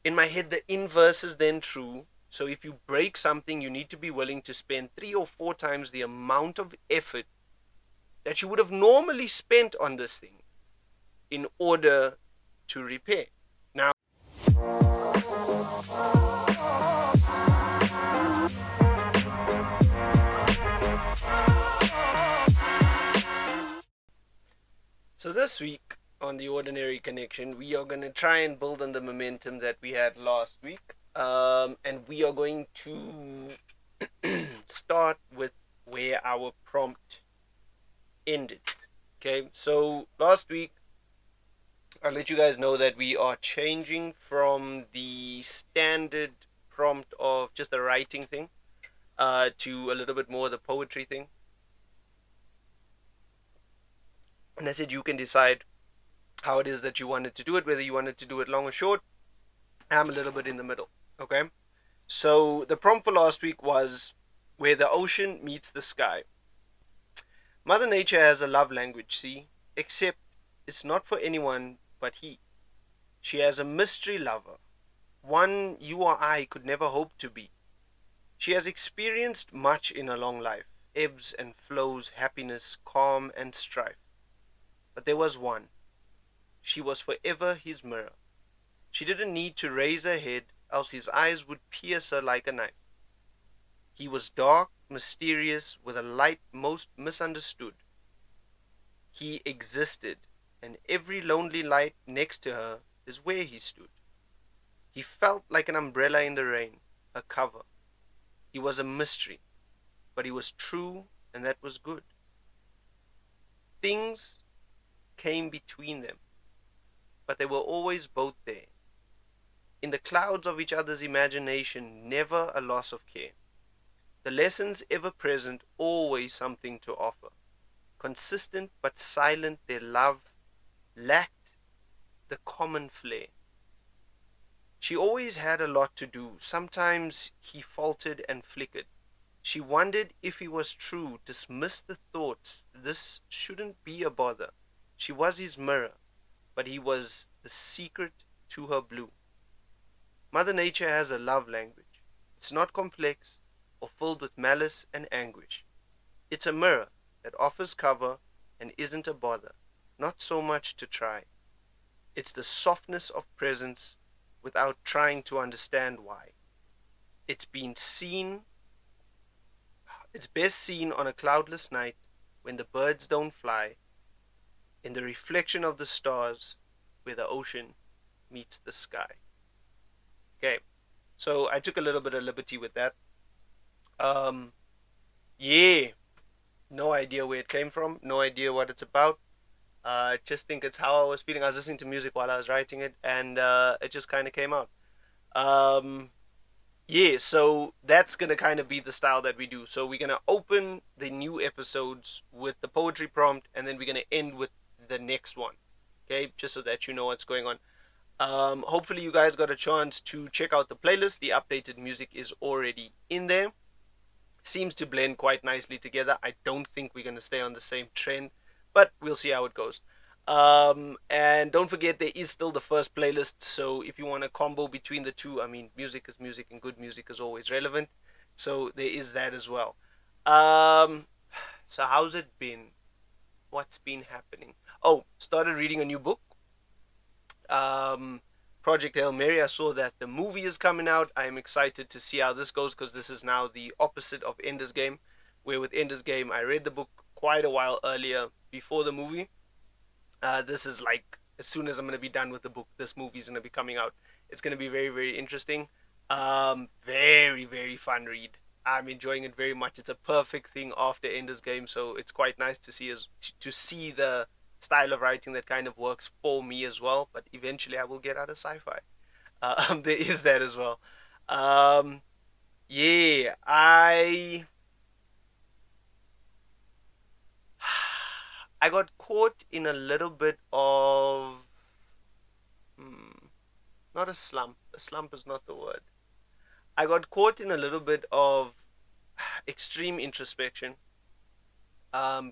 In my head, the inverse is then true. So if you break something, you need to be willing to spend 3 or 4 times the amount of effort that you would have normally spent on this thing in order to repair. Now, so this week on the Ordinary Connection, we are going to try and build on the momentum that we had last week. And we are going to start with where our prompt ended. Okay, so last week I'll let you guys know that we are changing from the standard prompt of just the writing thing to a little bit more the poetry thing. And I said you can decide how it is that you wanted to do it, whether you wanted to do it long or short. I'm a little bit in the middle. Okay, so the prompt for last week was where the ocean meets the sky. Mother Nature has a love language, see, except it's not for anyone but he. She has a mystery lover, one you or I could never hope to be. She has experienced much in her long life, ebbs and flows, happiness, calm and strife. But there was one. She was forever his mirror. She didn't need to raise her head, else his eyes would pierce her like a knife. He was dark, mysterious, with a light most misunderstood. He existed, and every lonely light next to her is where he stood. He felt like an umbrella in the rain, a cover. He was a mystery, but he was true, and that was good. Things came between them, but they were always both there. In the clouds of each other's imagination, never a loss of care. The lessons ever present, always something to offer. Consistent but silent, their love lacked the common flair. She always had a lot to do. Sometimes he faltered and flickered. She wondered if he was true, dismissed the thoughts. This shouldn't be a bother. She was his mirror, but he was the secret to her blue. Mother Nature has a love language. It's not complex or filled with malice and anguish. It's a mirror that offers cover and isn't a bother, not so much to try. It's the softness of presence without trying to understand why. It's been seen, it's best seen on a cloudless night when the birds don't fly, in the reflection of the stars where the ocean meets the sky. Okay, so I took a little bit of liberty with that. Um, yeah, no idea where it came from, no idea what it's about. I just think it's how I was feeling. I was listening to music while I was writing it, and it just kind of came out. Um, yeah, so that's gonna kind of be the style that we do. So we're gonna open the new episodes with the poetry prompt, and then we're gonna end with the next one. Okay, just so that you know what's going on. Hopefully you guys got a chance to check out the playlist. The updated music is already in there. Seems to blend quite nicely together. I don't think we're gonna stay on the same trend, but we'll see how it goes. And don't forget there is still the first playlist. So if you want a combo between the two, I mean, music is music, and good music is always relevant. So there is that as well. Um, so how's it been? What's been happening? Oh, started reading a new book. Um, Project Hail Mary. I saw that the movie is coming out. I am excited to see how this goes because this is now the opposite of Ender's Game, where with Ender's Game I read the book quite a while earlier before the movie. This is like as soon as I'm gonna be done with the book, this movie's gonna be coming out. It's gonna be very very interesting. Very very fun read. I'm enjoying it very much. It's a perfect thing after Ender's Game, so it's quite nice to see to see the style of writing that kind of works for me as well. But eventually, I will get out of sci-fi. There is that as well. Um, yeah, I got caught in a little bit of hmm, not a slump. A slump is not the word. I got caught in a little bit of extreme introspection.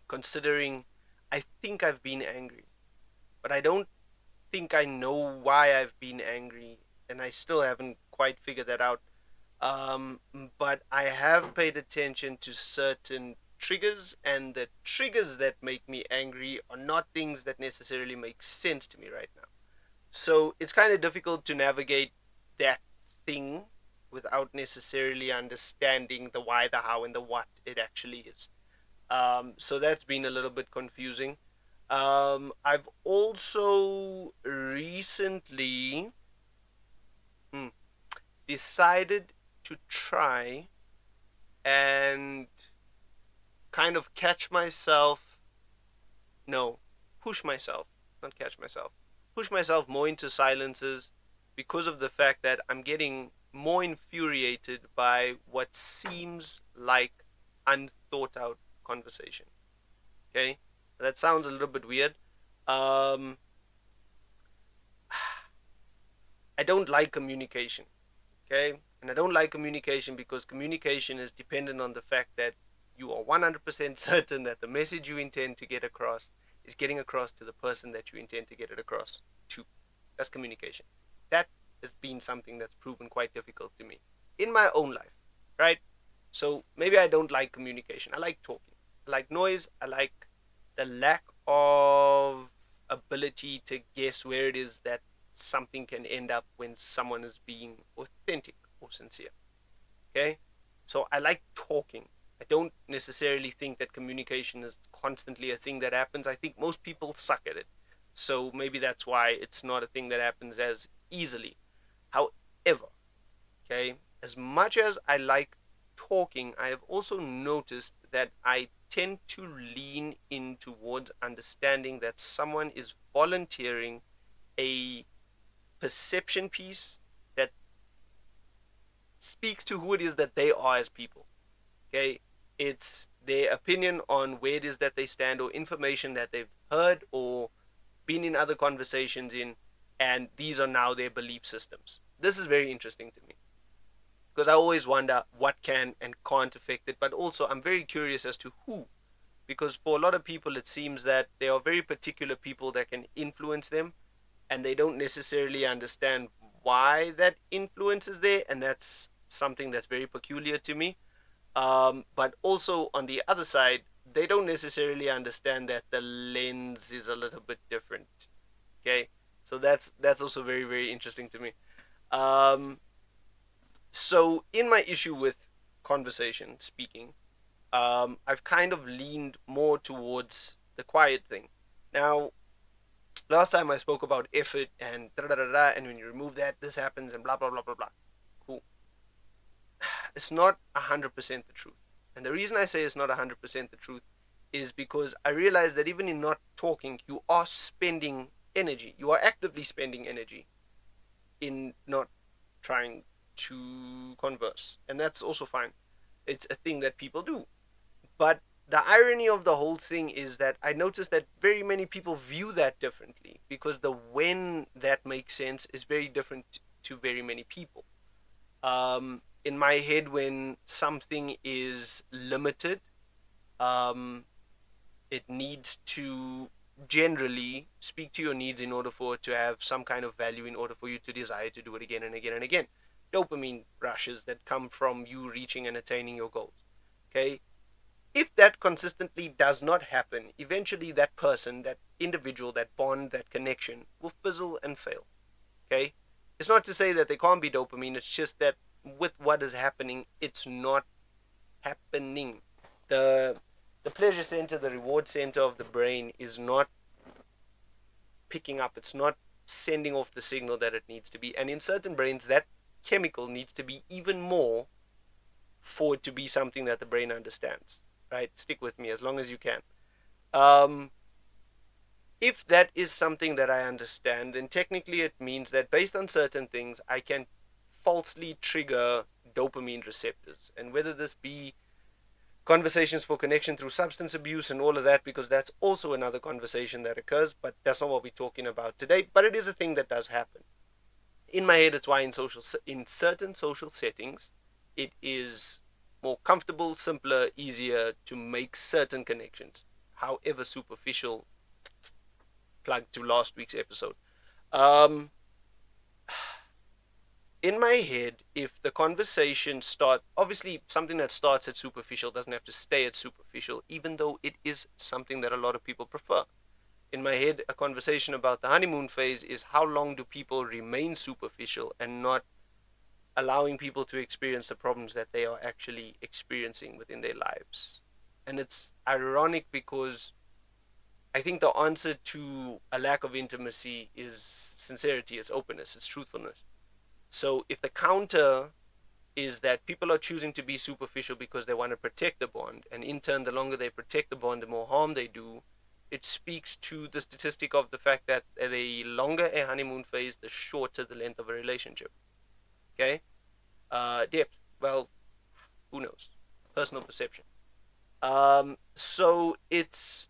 Considering I think I've been angry, but I don't think I know why I've been angry and I still haven't quite figured that out. Um, but I have paid attention to certain triggers, and the triggers that make me angry are not things that necessarily make sense to me right now. So it's kind of difficult to navigate that thing without necessarily understanding the why, the how, and the what it actually is. So that's been a little bit confusing. I've also recently hmm, decided to try and kind of catch myself, no, push myself, not catch myself, push myself more into silences because of the fact that I'm getting more infuriated by what seems like unthought out conversation. Okay? That sounds a little bit weird. Um, I don't like communication. Okay? And I don't like communication because communication is dependent on the fact that you are 100% certain that the message you intend to get across is getting across to the person that you intend to get it across to. That's communication. That has been something that's proven quite difficult to me in my own life, right? So maybe I don't like communication. I like talking. I like noise. I like the lack of ability to guess where it is that something can end up when someone is being authentic or sincere. Okay? So I like talking. I don't necessarily think that communication is constantly a thing that happens. I think most people suck at it. So maybe that's why it's not a thing that happens as easily. However, okay, as much as I like talking, I have also noticed that I tend to lean in towards understanding that someone is volunteering a perception piece that speaks to who it is that they are as people. Okay, it's their opinion on where it is that they stand or information that they've heard or been in other conversations in, and these are now their belief systems. This is very interesting to me because I always wonder what can and can't affect it, but also I'm very curious as to who, because for a lot of people it seems that there are very particular people that can influence them, and they don't necessarily understand why that influence is there, and that's something that's very peculiar to me. But also on the other side, they don't necessarily understand that the lens is a little bit different. Okay, so that's also very very interesting to me. Um, so in my issue with conversation speaking, I've kind of leaned more towards the quiet thing. Now, last time I spoke about effort and da da da da, and when you remove that, this happens and blah blah blah blah blah. Cool. It's not 100% the truth. And the reason I say it's not 100% the truth is because I realize that even in not talking, you are spending energy. You are actively spending energy in not trying to converse. And that's also fine. It's a thing that people do. But the irony of the whole thing is that I notice that very many people view that differently because the when that makes sense is very different to very many people. In my head, when something is limited, um, it needs to generally speak to your needs in order for it to have some kind of value, in order for you to desire to do it again and again and again. Dopamine rushes that come from you reaching and attaining your goals. Okay, if that consistently does not happen, eventually that person, that individual, that bond, that connection will fizzle and fail. Okay? It's not to say that there can't be dopamine, it's just that with what is happening, it's not happening. The the pleasure center, the reward center of the brain is not picking up, it's not sending off the signal that it needs to be. And in certain brains, that chemical needs to be even more for it to be something that the brain understands. Right? Stick with me as long as you can. Um, if that is something that I understand, then technically it means that based on certain things, I can falsely trigger dopamine receptors. And whether this be conversations for connection through substance abuse and all of that, because that's also another conversation that occurs, but that's not what we're talking about today. But it is a thing that does happen. In my head, it's why in certain social settings, it is more comfortable, simpler, easier to make certain connections, however superficial. Plug to last week's episode. Um, in my head, if the conversation starts, obviously something that starts at superficial doesn't have to stay at superficial, even though it is something that a lot of people prefer. In my head, a conversation about the honeymoon phase is how long do people remain superficial and not allowing people to experience the problems that they are actually experiencing within their lives. And it's ironic because I think the answer to a lack of intimacy is sincerity, it's openness, it's truthfulness. So if the counter is that people are choosing to be superficial because they want to protect the bond, and in turn, the longer they protect the bond, the more harm they do, it speaks to the statistic of the fact that the longer a honeymoon phase, the shorter the length of a relationship. Okay? Depth. Well, who knows? Personal perception. So it's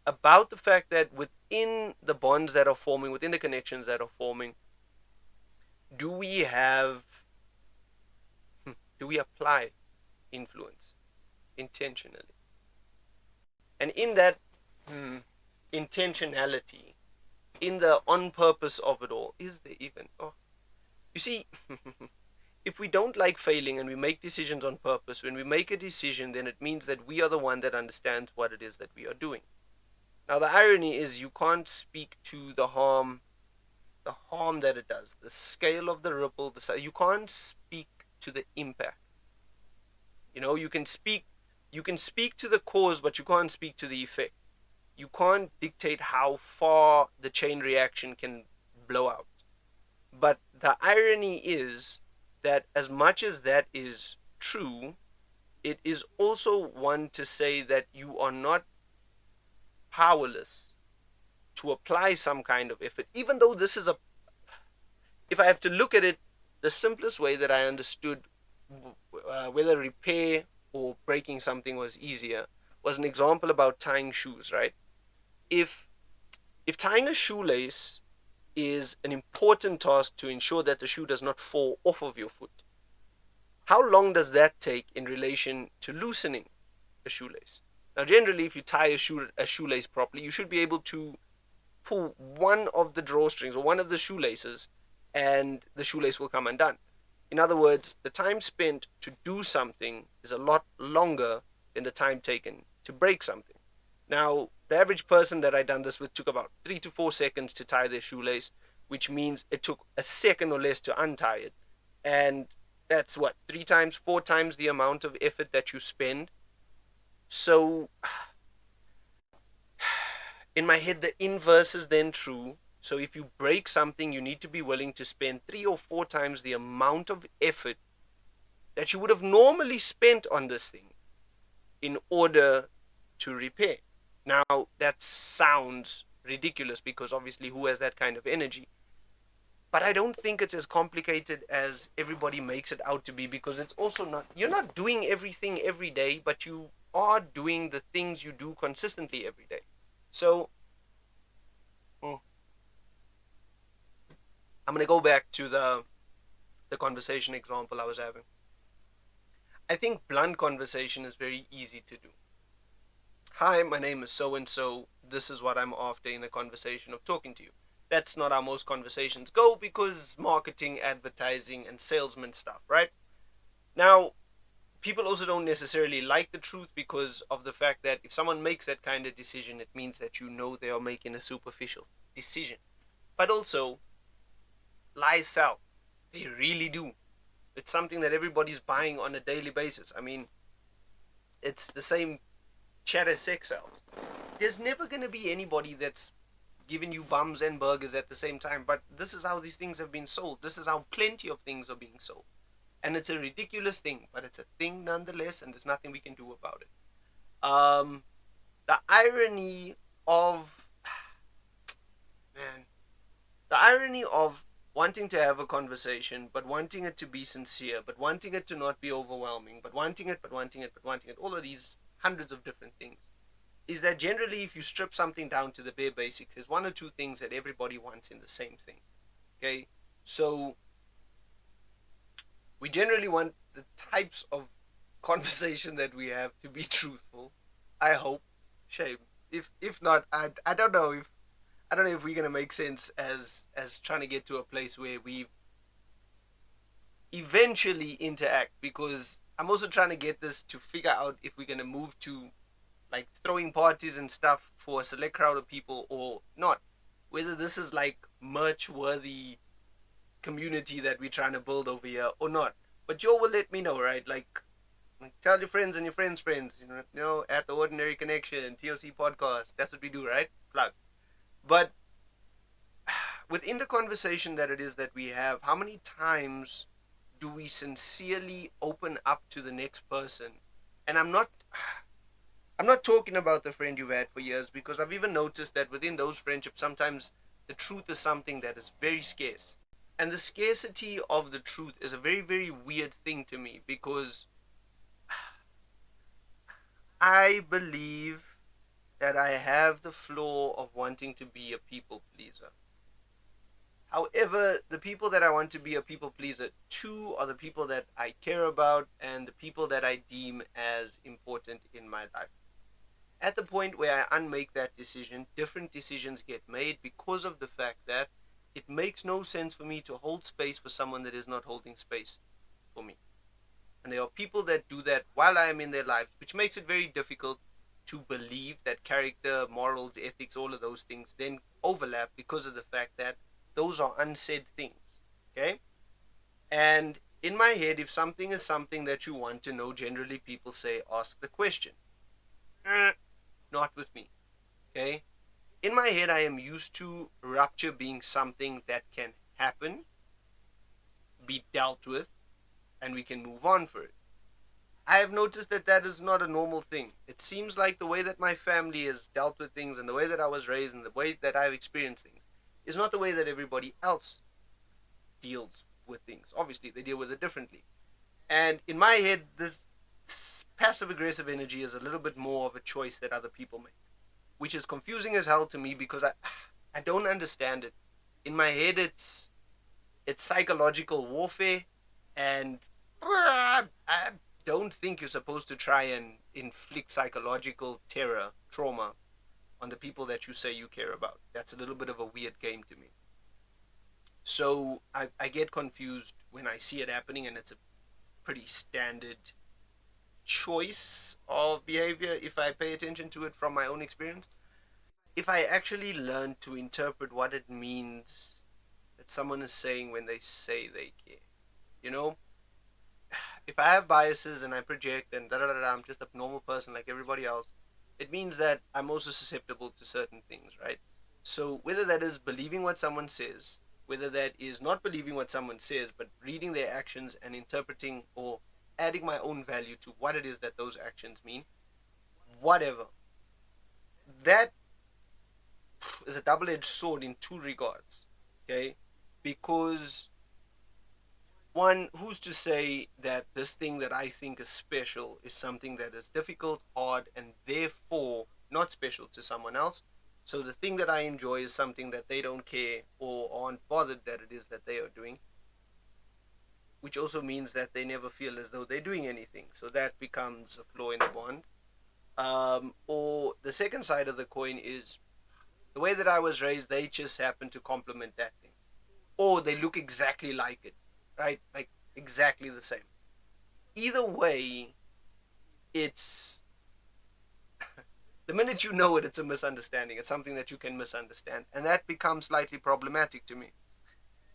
about the fact that within the bonds that are forming, within the connections that are forming, do we have, do we apply influence intentionally? And in that intentionality, in the on purpose of it all, is there even? Oh, you see, if we don't like failing and we make decisions on purpose, when we make a decision, then it means that we are the one that understands what it is that we are doing. Now, the irony is you can't speak to the harm that it does, the scale of the ripple, you can't speak to the impact. You know, you can speak to the cause, but you can't speak to the effect. You can't dictate how far the chain reaction can blow out. But the irony is that as much as that is true, it is also one to say that you are not powerless to apply some kind of effort, even though this is a, if I have to look at it, the simplest way that I understood whether repair or breaking something was easier was an example about tying shoes, right? If if tying a shoelace is an important task to ensure that the shoe does not fall off of your foot, how long does that take in relation to loosening a shoelace? Now, generally, if you tie a shoelace properly, you should be able to pull one of the drawstrings or one of the shoelaces, and the shoelace will come undone. In other words, the time spent to do something is a lot longer than the time taken to break something. Now, the average person that I done this with took about 3 to 4 seconds to tie their shoelace, which means it took a second or less to untie it. And that's what, 3 times, 4 times the amount of effort that you spend. So, in my head, the inverse is then true. So, if you break something, you need to be willing to spend 3 or 4 times the amount of effort that you would have normally spent on this thing in order to repair. Now, that sounds ridiculous because obviously, who has that kind of energy? But I don't think it's as complicated as everybody makes it out to be, because it's also not, you're not doing everything every day, but you are doing the things you do consistently every day. So, I'm going to go back to the conversation example I was having. I think blunt conversation is very easy to do. Hi, my name is so and so. This is what I'm after in a conversation of talking to you. That's not how most conversations go because marketing, advertising, and salesman stuff, right? Now, people also don't necessarily like the truth because of the fact that if someone makes that kind of decision, it means that you know they are making a superficial decision. But also, lies sell. They really do. It's something that everybody's buying on a daily basis. I mean, it's the same chat as sex sells. There's never going to be anybody that's giving you bums and burgers at the same time, but this is how these things have been sold. This is how plenty of things are being sold. And it's a ridiculous thing, but it's a thing nonetheless, and there's nothing we can do about it. The irony of, man, the irony of wanting to have a conversation, but wanting it to be sincere, but wanting it to not be overwhelming, but wanting it, all of these hundreds of different things, is that generally if you strip something down to the bare basics, there's one or two things that everybody wants in the same thing. Okay? So, we generally want the types of conversation that we have to be truthful. I hope. Shame. If not, I don't know if we're gonna make sense as trying to get to a place where eventually interact, because I'm also trying to get this to figure out if we're going to move to like throwing parties and stuff for a select crowd of people or not. Whether this is like merch worthy community that we're trying to build over here or not. But you will let me know, right? Like tell your friends and your friends' friends, at the Ordinary Connection, TOC podcast. That's what we do, right? Plug. But within the conversation that it is that we have, how many times do we sincerely open up to the next person? And I'm not talking about the friend you've had for years, because I've even noticed that within those friendships, sometimes the truth is something that is very scarce. And the scarcity of the truth is a very, very weird thing to me, because I believe that I have the flaw of wanting to be a people pleaser. However, the people that I want to be a people pleaser to are the people that I care about and the people that I deem as important in my life. At the point where I unmake that decision, different decisions get made because of the fact that it makes no sense for me to hold space for someone that is not holding space for me. And there are people that do that while I am in their lives, which makes it very difficult to believe that character, morals, ethics, all of those things then overlap, because of the fact that those are unsaid things. Okay? And in my head, if something is something that you want to know, generally people say, ask the question. Not with me. Okay? In my head, I am used to rupture being something that can happen, be dealt with, and we can move on for it. I have noticed that that is not a normal thing. It seems like the way that my family has dealt with things and the way that I was raised and the way that I've experienced things is not the way that everybody else deals with things. Obviously, they deal with it differently. And in my head, this passive aggressive energy is a little bit more of a choice that other people make, which is confusing as hell to me, because I don't understand it. In my head, it's psychological warfare, and I don't think you're supposed to try and inflict psychological terror, trauma on the people that you say you care about. That's a little bit of a weird game to me. So I get confused when I see it happening, and it's a pretty standard choice of behavior if I pay attention to it from my own experience. If I actually learn to interpret what it means that someone is saying when they say they care, you know, if I have biases and I project and da da da da, I'm just a normal person like everybody else, it means that I'm also susceptible to certain things, right? So whether that is believing what someone says, whether that is not believing what someone says, but reading their actions and interpreting or adding my own value to what it is that those actions mean, whatever. That is a double-edged sword in two regards, okay? Because one, who's to say that this thing that I think is special is something that is difficult, hard, and therefore not special to someone else? So the thing that I enjoy is something that they don't care or aren't bothered that it is that they are doing, which also means that they never feel as though they're doing anything. So that becomes a flaw in the bond. Or the second side of the coin is the way that I was raised, they just happen to complement that thing. Or they look exactly like it, right? Like exactly the same. Either way, it's the minute you know it, it's a misunderstanding. It's something that you can misunderstand, and that becomes slightly problematic to me.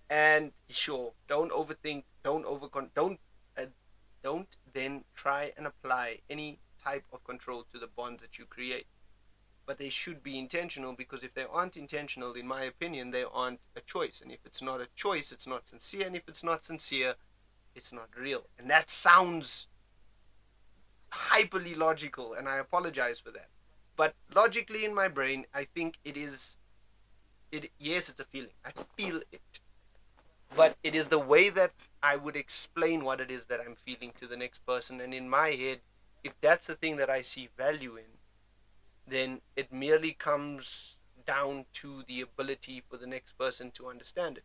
And sure, don't overthink, uh, don't then try and apply any type of control to the bonds that you create. But they should be intentional, because if they aren't intentional, in my opinion, they aren't a choice. And if it's not a choice, it's not sincere. And if it's not sincere, it's not real. And that sounds hyperly logical, and I apologize for that. But logically in my brain, I think it is. It yes, it's a feeling. I feel it, but it is the way that I would explain what it is that I'm feeling to the next person. And in my head, if that's the thing that I see value in, then it merely comes down to the ability for the next person to understand it.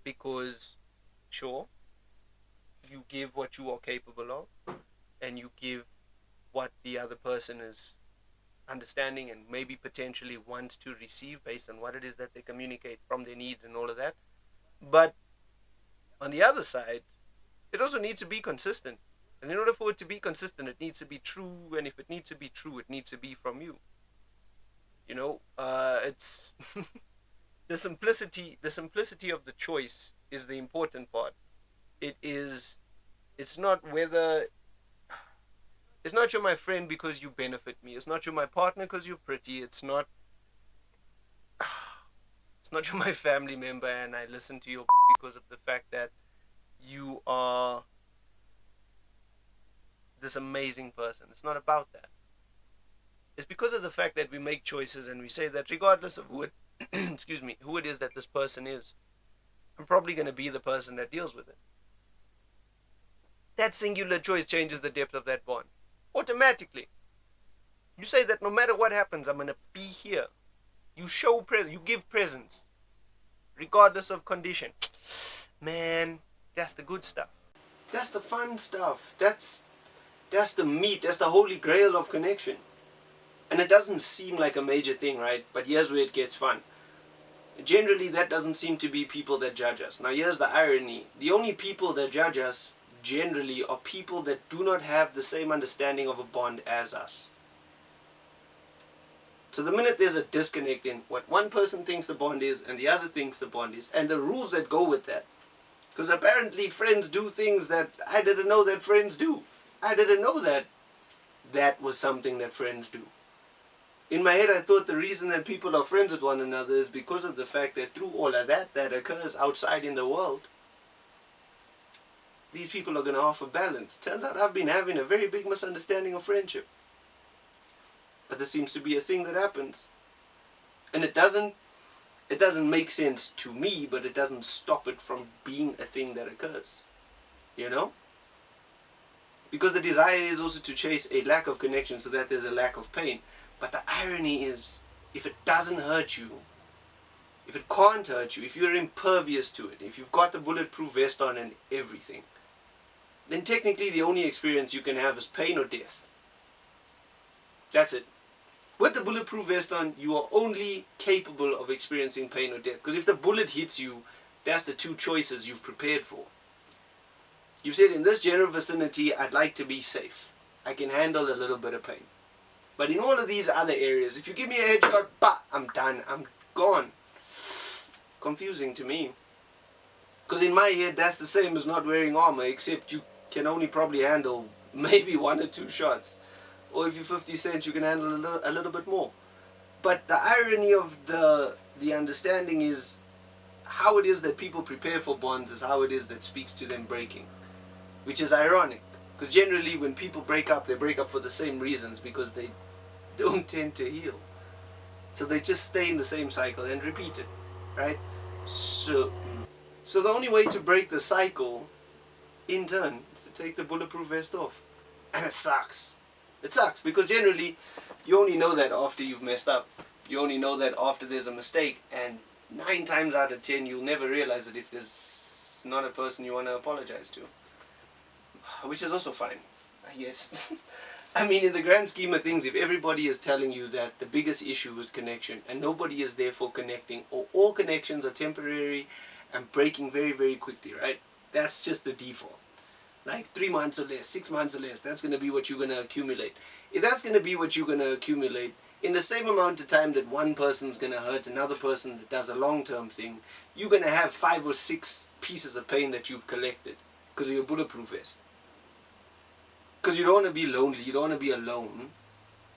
Because, sure, you give what you are capable of, and you give what the other person is understanding and maybe potentially wants to receive based on what it is that they communicate from their needs and all of that. But on the other side, it also needs to be consistent. And in order for it to be consistent, it needs to be true. And if it needs to be true, it needs to be from you. It's the simplicity of the choice is the important part. It is, it's not whether, it's not you're my friend because you benefit me. It's not you're my partner because you're pretty. It's not you're my family member and I listen to your because of the fact that you are this amazing person. It's not about that. It's because of the fact that we make choices and we say that regardless of who it, excuse me, who it is that this person is, I'm probably going to be the person that deals with it. That singular choice changes the depth of that bond. Automatically. You say that no matter what happens, I'm going to be here. You show presence, you give presence, regardless of condition. Man, that's the good stuff. That's the fun stuff. That's the meat, that's the holy grail of connection. And it doesn't seem like a major thing, right? But here's where it gets fun. Generally, that doesn't seem to be people that judge us. Now, here's the irony. The only people that judge us, generally, are people that do not have the same understanding of a bond as us. So the minute there's a disconnect in what one person thinks the bond is and the other thinks the bond is, and the rules that go with that. Because apparently friends do things that I didn't know that friends do. I didn't know that that was something that friends do. In my head, I thought the reason that people are friends with one another is because of the fact that through all of that occurs outside in the world, these people are going to offer balance. Turns out I've been having a very big misunderstanding of friendship. But this seems to be a thing that happens. And it doesn't make sense to me, but it doesn't stop it from being a thing that occurs. You know? Because the desire is also to chase a lack of connection so that there's a lack of pain. But the irony is, if it doesn't hurt you, if it can't hurt you, if you're impervious to it, if you've got the bulletproof vest on and everything, then technically the only experience you can have is pain or death. That's it. With the bulletproof vest on, you are only capable of experiencing pain or death. Because if the bullet hits you, that's the two choices you've prepared for. You've said, in this general vicinity, I'd like to be safe. I can handle a little bit of pain. But in all of these other areas, if you give me a headshot, I'm done. I'm gone. Confusing to me. Because in my head, that's the same as not wearing armor, except you can only probably handle maybe 1 or 2 shots. Or if you're 50 Cent, you can handle a little bit more. But the irony of the understanding is how it is that people prepare for bonds is how it is that speaks to them breaking. Which is ironic. Because generally when people break up, they break up for the same reasons, because they don't tend to heal. So they just stay in the same cycle and repeat it. Right? So the only way to break the cycle, in turn, is to take the bulletproof vest off. And it sucks. It sucks, because generally, you only know that after you've messed up. You only know that after there's a mistake, and 9 times out of 10, you'll never realize it if there's not a person you want to apologize to. Which is also fine, yes. I mean, in the grand scheme of things, if everybody is telling you that the biggest issue is connection, and nobody is therefore connecting, or all connections are temporary and breaking very, very quickly, right? That's just the default. Like 3 months or less, 6 months or less, that's going to be what you're going to accumulate. If that's going to be what you're going to accumulate, in the same amount of time that one person's going to hurt another person that does a long-term thing, you're going to have 5 or 6 pieces of pain that you've collected because of your bulletproof vest. Because you don't want to be lonely, you don't want to be alone,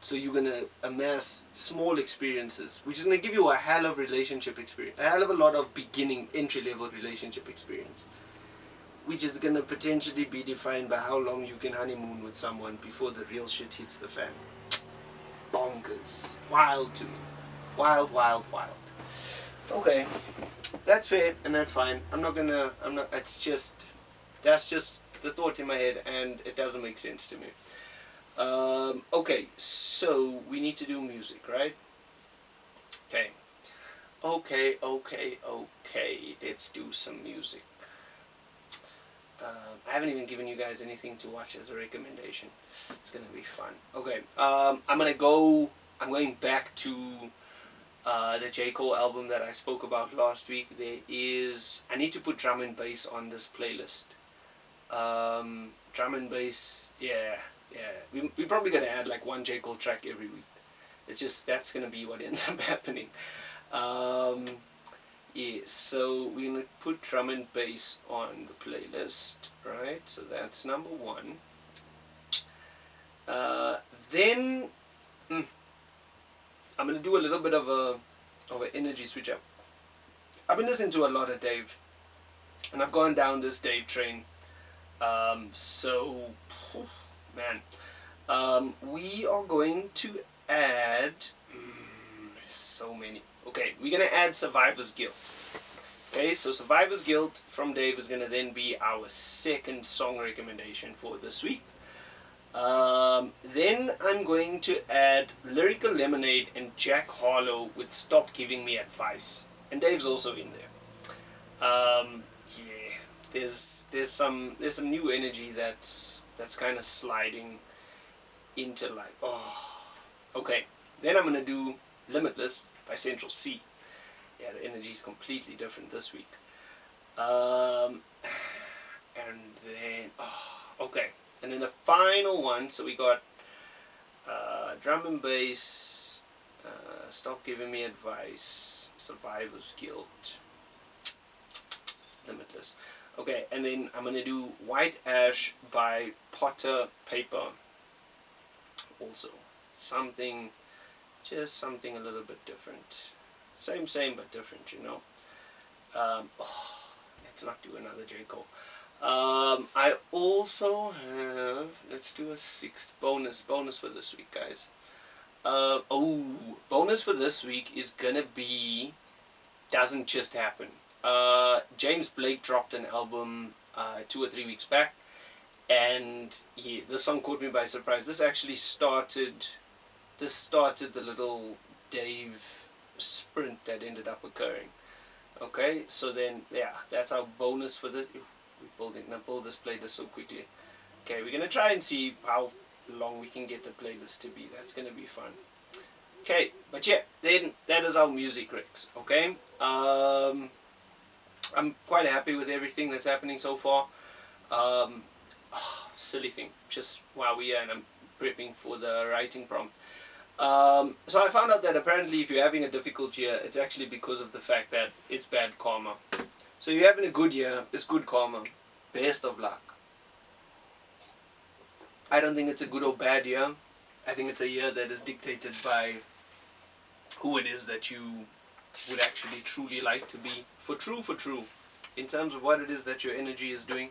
so you're going to amass small experiences, which is going to give you a hell of relationship experience, a hell of a lot of beginning, entry-level relationship experience. Which is going to potentially be defined by how long you can honeymoon with someone before the real shit hits the fan. Bonkers. Wild to me. Wild, wild, wild. Okay. That's fair and that's fine. That's just the thought in my head and it doesn't make sense to me. Okay, so we need to do music, right? Okay. Okay. Let's do some music. I haven't even given you guys anything to watch as a recommendation. It's gonna be fun. Okay, I'm going back to the J. Cole album that I spoke about last week. I need to put drum and bass on this playlist. Drum and bass, yeah. We're probably gonna add like one J. Cole track every week. It's just that's gonna be what ends up happening. Um, yeah, so we're gonna put drum and bass on the playlist, right? So that's number one. Then I'm gonna do a little bit of an energy switch up. I've been listening to a lot of Dave, and I've gone down this Dave train. So, man, we are going to add. There's so many. Okay, we're gonna add Survivor's Guilt. Okay, so Survivor's Guilt from Dave is gonna then be our second song recommendation for this week. Then I'm going to add Lyrical Lemonade and Jack Harlow with Stop Giving Me Advice. And Dave's also in there. Yeah, there's some new energy that's kind of sliding into like, oh, okay. Then I'm gonna do Limitless by Central C. Yeah, the energy is completely different this week. And then, okay. And then the final one, so we got drum and bass, Stop Giving Me Advice, Survivor's Guilt, Limitless. Okay, and then I'm going to do White Ash by Potter Paper. Also, just something a little bit different. Same, but different, you know. Let's not do another J. Cole. I also have, let's do a sixth bonus for this week, guys. Bonus for this week is gonna be Doesn't Just Happen. James Blake dropped an album 2 or 3 weeks back, and yeah, this song caught me by surprise. This actually started the little Dave sprint that ended up occurring. Okay, so then yeah, that's our bonus for this. We're gonna build this playlist so quickly. Okay, we're gonna try and see how long we can get the playlist to be. That's gonna be fun. Okay, but yeah, then that is our music Rex. Okay, I'm quite happy with everything that's happening so far. Silly thing, just while we are and I'm prepping for the writing prompt. So I found out that apparently if you're having a difficult year, it's actually because of the fact that it's bad karma. So if you're having a good year, it's good karma. Best of luck. I don't think it's a good or bad year. I think it's a year that is dictated by who it is that you would actually truly like to be. For true. In terms of what it is that your energy is doing.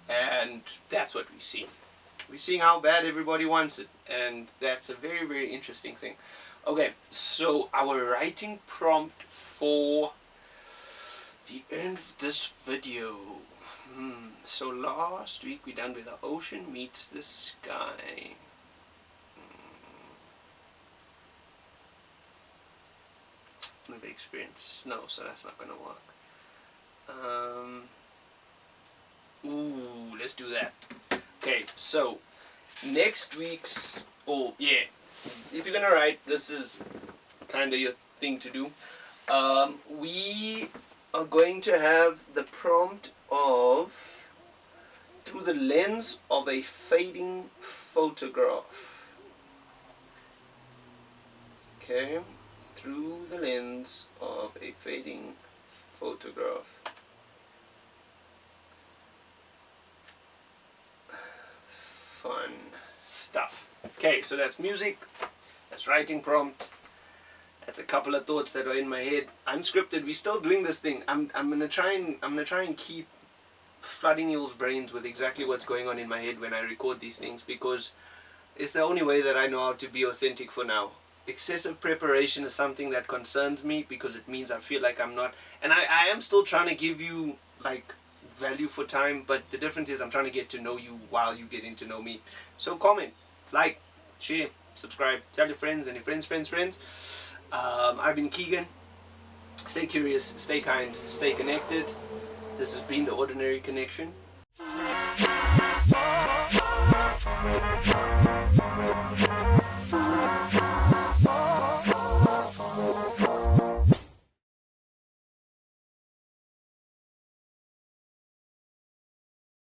And that's what we see. We're seeing how bad everybody wants it. And that's a very, very interesting thing. Okay, so our writing prompt for the end of this video. So last week we done with the ocean meets the sky. Never experienced snow, so that's not gonna work. Let's do that. Okay, so next week's, if you're gonna write, this is kind of your thing to do. We are going to have the prompt of through the lens of a fading photograph. Okay, through the lens of a fading photograph. Fun stuff. Okay, so that's music, that's writing prompt, that's a couple of thoughts that are in my head. Unscripted. We're still doing this thing. I'm gonna try and keep flooding y'all's brains with exactly what's going on in my head when I record these things, because it's the only way that I know how to be authentic for now. Excessive preparation is something that concerns me because it means I feel like I'm not, and I am still trying to give you like value for time, but the difference is I'm trying to get to know you while you getting to know me. So comment, like, share, subscribe, tell your friends and your friends. I've been Keegan. Stay curious, stay kind, stay connected. This has been The Ordinary Connection.